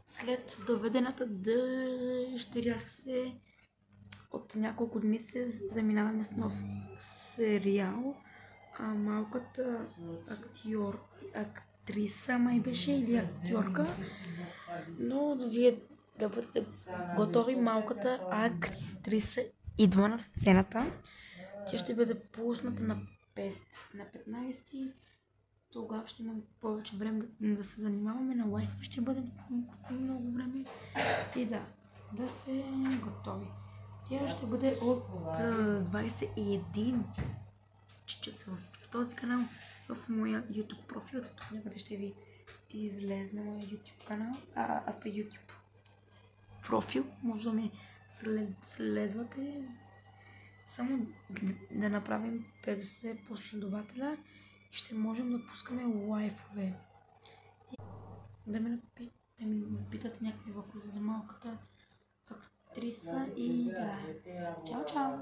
След доведената дъщеря се от няколко дни се заминаваме с нов сериал. Малката актриса май беше или актьорка, но вие да бъдете готови, малката актриса идва на сцената. Тя ще бъде пусната на 15. Тогава ще имаме повече време да се занимаваме на лайф. Ще бъдем много време и да сте готови. Тя ще бъде от 21 часа в този канал, в моя YouTube профил. Тук някъде ще ви излезе моя YouTube канал, аз по YouTube профил. Може да ме следвате. Само да направим 50 последователя и ще можем да пускаме лайфове. Да ми питате някакви въпроси за малката актриса и Чао, чао!